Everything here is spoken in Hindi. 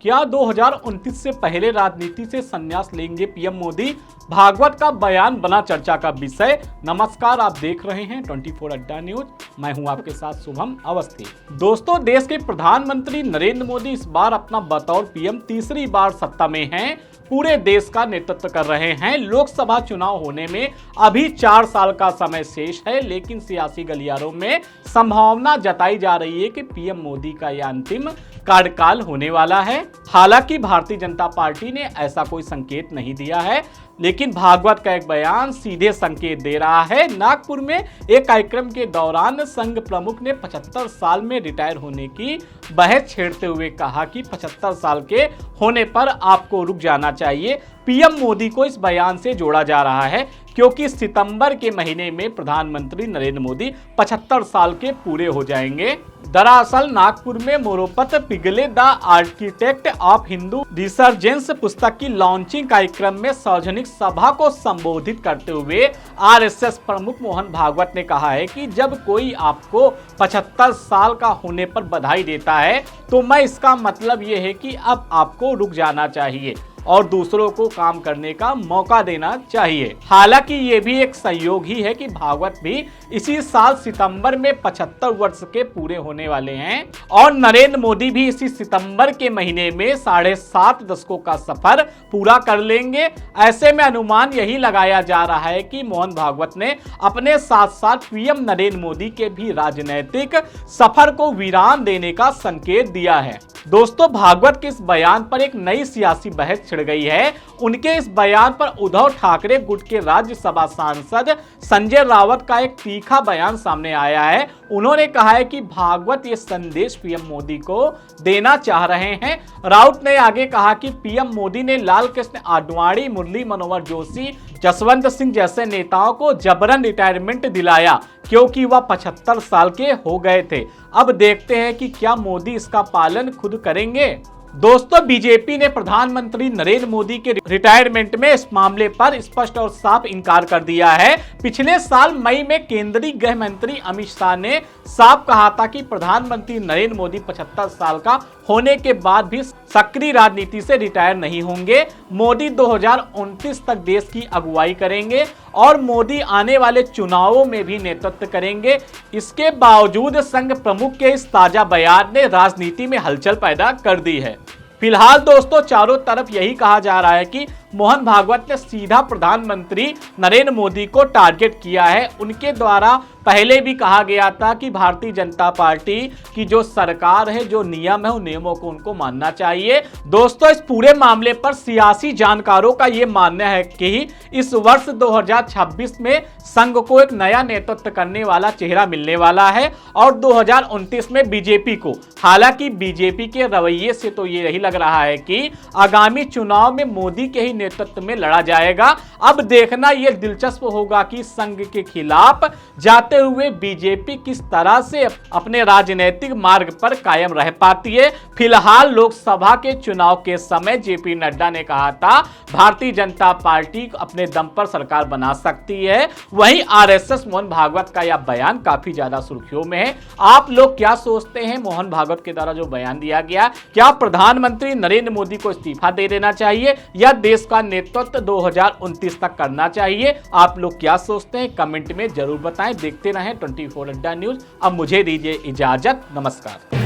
क्या 2029 से पहले राजनीति से संन्यास लेंगे पीएम मोदी? भागवत का बयान बना चर्चा का विषय। नमस्कार, आप देख रहे हैं 24 अड्डा न्यूज। मैं हूं आपके साथ शुभम अवस्थी। दोस्तों, देश के प्रधानमंत्री नरेंद्र मोदी इस बार अपना बतौर पीएम तीसरी बार सत्ता में हैं। पूरे देश का नेतृत्व कर रहे हैं। लोकसभा चुनाव होने में अभी 4 साल का समय शेष है, लेकिन सियासी गलियारों में संभावना जताई जा रही है कि पीएम मोदी का यह अंतिम कार्यकाल होने वाला है। हालांकि भारतीय जनता पार्टी ने ऐसा कोई संकेत नहीं दिया है, लेकिन भागवत का एक बयान सीधे संकेत दे रहा है। नागपुर में एक कार्यक्रम के दौरान संघ प्रमुख ने 75 साल में रिटायर होने की बहस छेड़ते हुए कहा कि 75 साल के होने पर आपको रुक जाना चाहिए। पीएम मोदी को इस बयान से जोड़ा जा रहा है क्योंकि सितंबर के महीने में प्रधानमंत्री नरेंद्र मोदी 75 साल के पूरे हो जाएंगे। दरअसल नागपुर में मोरोपंत पिघले the architect of Hindu resurgence पुस्तक की लॉन्चिंग कार्यक्रम में सार्वजनिक सभा को संबोधित करते हुए आरएसएस प्रमुख मोहन भागवत ने कहा है कि जब कोई आपको 75 साल का होने पर बधाई देता है तो मैं इसका मतलब ये है कि अब आपको रुक जाना चाहिए और दूसरों को काम करने का मौका देना चाहिए। हालांकि ये भी एक संयोग ही है कि भागवत भी इसी साल सितंबर में 75 वर्ष के पूरे होने वाले हैं और नरेंद्र मोदी भी इसी सितंबर के महीने में 7.5 दशकों का सफर पूरा कर लेंगे। ऐसे में अनुमान यही लगाया जा रहा है कि मोहन भागवत ने अपने साथ साथ पीएम नरेंद्र मोदी के भी राजनीतिक सफर को विराम देने का संकेत दिया है। दोस्तों, भागवत के इस बयान पर एक नई सियासी बहस छिड़ गई है। उनके इस बयान पर उद्धव ठाकरे गुट के राज्यसभा सांसद संजय राउत का एक तीखा बयान सामने आया है। उन्होंने कहा है कि भागवत ये संदेश पीएम मोदी को देना चाह रहे हैं। राउत ने आगे कहा कि पीएम मोदी ने लाल कृष्ण आडवाणी, मुरली मनोहर जोशी, जसवंत सिंह जैसे नेताओं को जबरन रिटायरमेंट दिलाया क्योंकि वह 75 साल के हो गए थे। अब देखते हैं कि क्या मोदी इसका पालन खुद करेंगे। दोस्तों, बीजेपी ने प्रधानमंत्री नरेंद्र मोदी के रिटायरमेंट में इस मामले पर स्पष्ट और साफ इनकार कर दिया है। पिछले साल मई में केंद्रीय गृह मंत्री अमित शाह ने साफ कहा था कि प्रधानमंत्री नरेंद्र मोदी 75 साल का होने के बाद भी सक्रिय राजनीति से रिटायर नहीं होंगे। मोदी 2029 तक देश की अगुवाई करेंगे और मोदी आने वाले चुनावों में भी नेतृत्व करेंगे। इसके बावजूद संघ प्रमुख के इस ताजा बयान ने राजनीति में हलचल पैदा कर दी है। फिलहाल दोस्तों, चारों तरफ यही कहा जा रहा है कि मोहन भागवत ने सीधा प्रधानमंत्री नरेंद्र मोदी को टारगेट किया है। उनके द्वारा पहले भी कहा गया था कि भारतीय जनता पार्टी की जो सरकार है, जो नियम है, उन नियमों को उनको मानना चाहिए। दोस्तों, इस पूरे मामले पर सियासी जानकारों का यह मानना है कि इस वर्ष 2026 में संघ को एक नया नेतृत्व करने वाला चेहरा मिलने वाला है और 2029 में बीजेपी को। हालांकि बीजेपी के रवैये से तो ये यही लग रहा है कि आगामी चुनाव में मोदी के ही नेतृत्व में लड़ा जाएगा। अब देखना यह दिलचस्प होगा कि संघ के खिलाफ जाते हुए बीजेपी किस तरह से अपने राजनीतिक मार्ग पर कायम रह पाती है। फिलहाल लोकसभा के चुनाव के समय जेपी नड्डा ने कहा था भारतीय जनता पार्टी अपने दम पर सरकार बना सकती है। वहीं आरएसएस मोहन भागवत का यह बयान काफी ज्यादा सुर्खियों में है। आप लोग क्या सोचते हैं? मोहन भागवत के द्वारा जो बयान दिया गया, क्या प्रधानमंत्री नरेंद्र मोदी को इस्तीफा दे देना चाहिए या देश का नेतृत्व 2029 तक करना चाहिए? आप लोग क्या सोचते हैं? कमेंट में जरूर बताएं। देखते रहें 24 अड्डा न्यूज। अब मुझे दीजिए इजाजत। नमस्कार।